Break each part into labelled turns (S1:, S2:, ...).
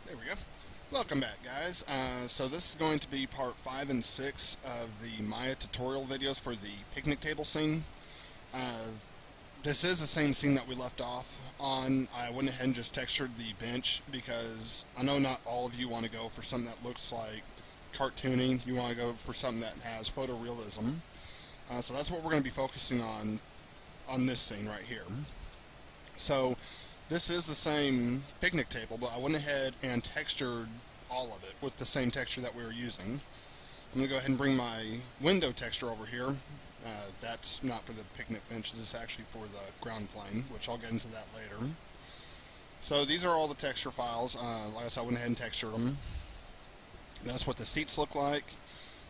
S1: There we go. Welcome back, guys. So this is going to be part 5 and 6 of the Maya tutorial videos for the picnic table scene. Uh, this is the same scene that we left off on. I went ahead and just textured the bench because I know not all of you want to go for something that looks like cartooning. You want to go for something that has photorealism. So that's what we're going to be focusing on this scene right here. So this is the same picnic table, but I went ahead and textured all of it with the same texture that we were using. I'm going to go ahead and bring my window texture over here. That's not for the picnic bench, this is actually for the ground plane, which I'll get into that later. So these are all the texture files. Like I said, I went ahead and textured them. That's what the seats look like,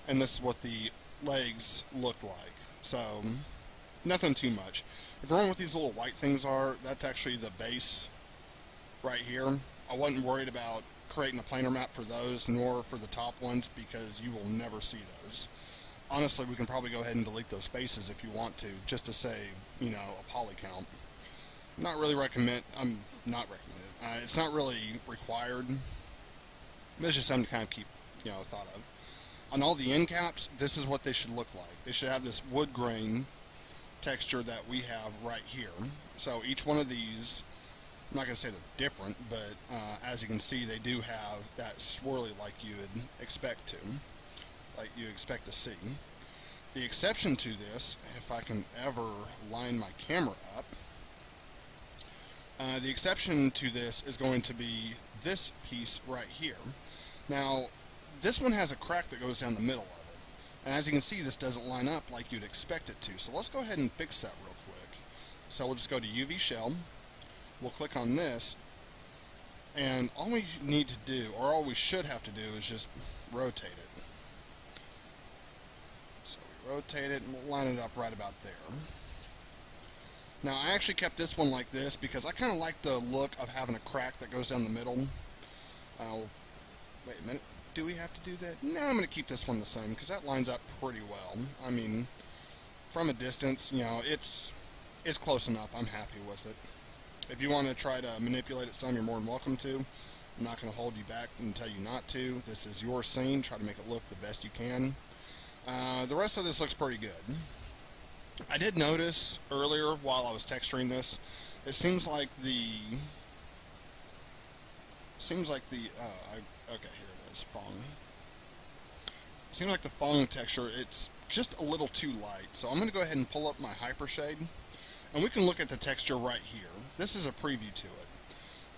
S1: and this is what the legs look like. So nothing too much. If wrong with these little white things are, that's actually the base right here. I wasn't worried about creating a planar map for those, nor for the top ones, because you will never see those. Honestly, we can probably go ahead and delete those faces if you want to, just to save, a poly count. Not really recommend. I'm not recommended. It's not really required. It's just something to kind of keep, thought of. On all the end caps, this is what they should look like. They should have this wood grain texture that we have right here. So each one of these, I'm not going to say they're different, but as you can see, they do have that swirly like you would expect to see. The exception to this, if I can ever line my camera up, the exception to this is going to be this piece right here. Now, this one has a crack that goes down the middle of it. And as you can see, this doesn't line up like you'd expect it to. So let's go ahead and fix that real quick. So we'll just go to UV Shell. We'll click on this. And all we need to do, or all we should have to do, is just rotate it. So we rotate it and we'll line it up right about there. Now I actually kept this one like this because I kind of like the look of having a crack that goes down the middle. Wait a minute. Do we have to do that? No, I'm going to keep this one the same because that lines up pretty well. I mean, from a distance, it's close enough. I'm happy with it. If you want to try to manipulate it some, you're more than welcome to. I'm not going to hold you back and tell you not to. This is your scene. Try to make it look the best you can. The rest of this looks pretty good. I did notice earlier while I was texturing this, it seems like the okay, here it is, Fong. It seems like the Fong texture, it's just a little too light. So I'm going to go ahead and pull up my Hypershade, and we can look at the texture right here. This is a preview to it.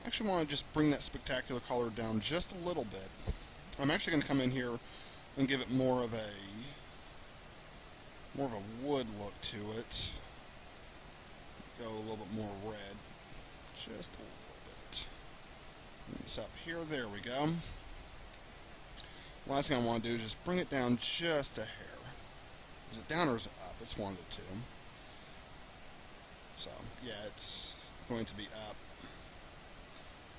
S1: I actually want to just bring that spectacular color down just a little bit. I'm actually going to come in here and give it more of a wood look to it. Go a little bit more red, just a little bit. This up here, there we go. Last thing I want to do is just bring it down just a hair. Is it down or is it up? It's one of the two. So, yeah, it's going to be up.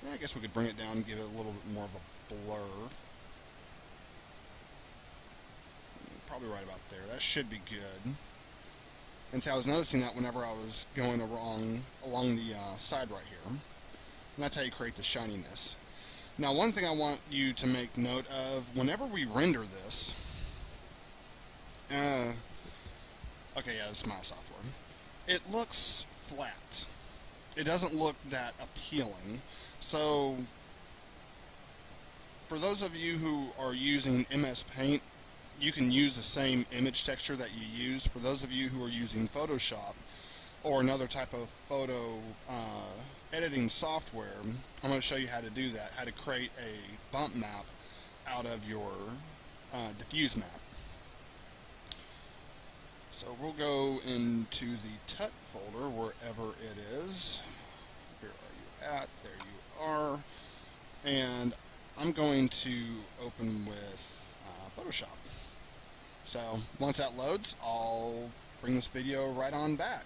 S1: Yeah, I guess we could bring it down and give it a little bit more of a blur. Probably right about there. That should be good. And so I was noticing that whenever I was going along the side right here. And that's how you create the shininess. Now, one thing I want you to make note of, whenever we render this, okay, yeah, this is my software, it looks flat. It doesn't look that appealing. So, for those of you who are using MS Paint, you can use the same image texture that you use. For those of you who are using Photoshop or another type of photo editing software, I'm going to show you how to do that, how to create a bump map out of your diffuse map. So we'll go into the TUT folder, wherever it is. Where are you at? There you are. And I'm going to open with Photoshop. So once that loads, I'll bring this video right on back.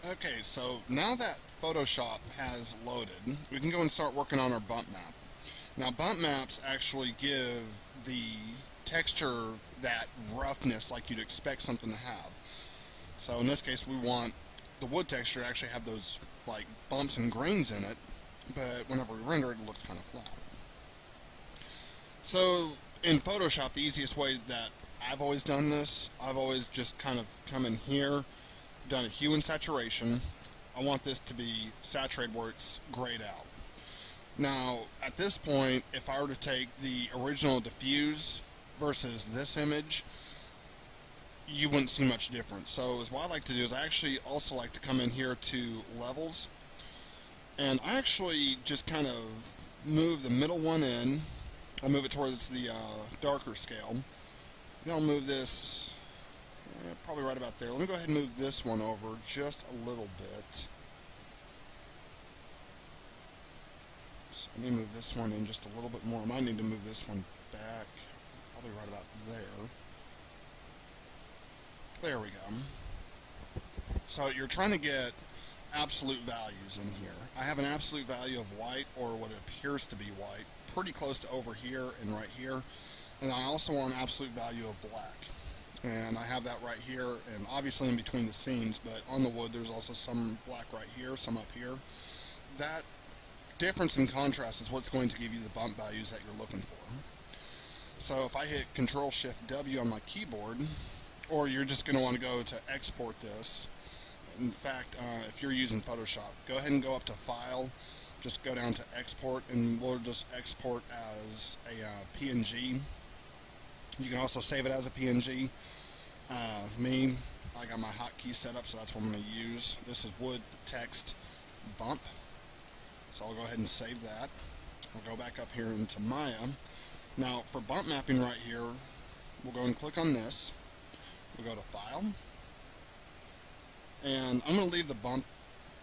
S1: Okay, so now that Photoshop has loaded, we can go and start working on our bump map. Now, bump maps actually give the texture that roughness like you'd expect something to have. So in this case, we want the wood texture to actually have those like bumps and grains in it, but whenever we render it, it looks kind of flat. So in Photoshop, the easiest way that I've always done this, I've always just kind of come in here, done a hue and saturation. I want this to be saturated where it's grayed out. Now, at this point, if I were to take the original diffuse versus this image, you wouldn't see much difference. So what I like to do is I actually also like to come in here to levels, and I actually just kind of move the middle one in. I'll move it towards the darker scale. Then I'll move this probably right about there. Let me go ahead and move this one over just a little bit. So let me move this one in just a little bit more. I might need to move this one back, probably right about there. There we go. So you're trying to get absolute values in here. I have an absolute value of white, or what appears to be white, pretty close to over here and right here. And I also want an absolute value of black. And I have that right here, and obviously in between the scenes, but on the wood there's also some black right here, some up here. That difference in contrast is what's going to give you the bump values that you're looking for. So if I hit Control-Shift-W on my keyboard, or you're just going to want to go to export this. In fact, if you're using Photoshop, go ahead and go up to File, just go down to Export, and we'll just export as a PNG. You can also save it as a PNG. I got my hotkey set up, so that's what I'm going to use. This is wood text bump. So I'll go ahead and save that. We'll go back up here into Maya. Now, for bump mapping right here, we'll go and click on this. We'll go to File. And I'm going to leave the bump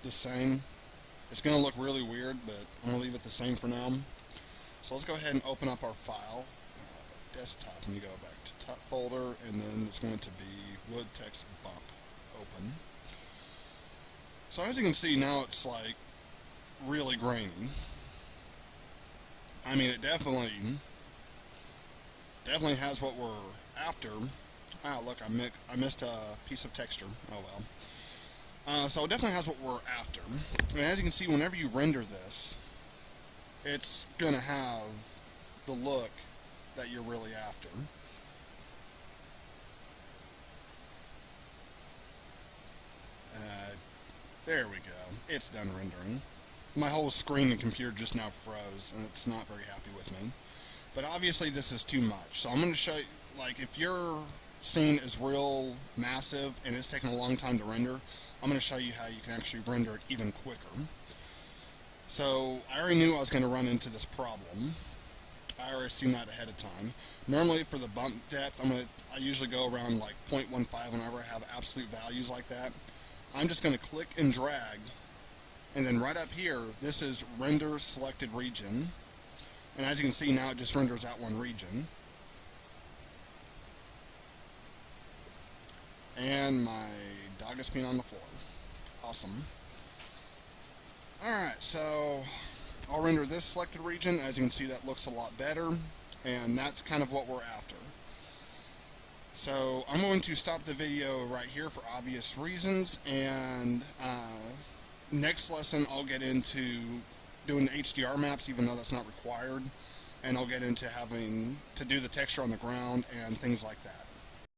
S1: the same. It's going to look really weird, but I'm going to leave it the same for now. So let's go ahead and open up our file. Desktop, and you go back to top folder, and then it's going to be wood text bump. Open. So as you can see, now it's like really grainy. I mean, it definitely has what we're after. Ah, look, I missed a piece of texture. Oh well. So it definitely has what we're after. And as you can see, whenever you render this, it's going to have the look that you're really after. There we go. It's done rendering. My whole screen and computer just now froze, and it's not very happy with me. But obviously this is too much. So I'm going to show you, like, if your scene is real massive and it's taking a long time to render, I'm going to show you how you can actually render it even quicker. So I already knew I was going to run into this problem. I already seen that ahead of time. Normally for the bump depth, I usually go around like 0.15 whenever I have absolute values like that. I'm just going to click and drag, and then right up here, this is render selected region. And as you can see now, it just renders that one region. And my dog is peeing on the floor. Awesome. Alright, so I'll render this selected region. As you can see, that looks a lot better, and that's kind of what we're after. So I'm going to stop the video right here for obvious reasons, and next lesson I'll get into doing HDR maps, even though that's not required, and I'll get into having to do the texture on the ground and things like that.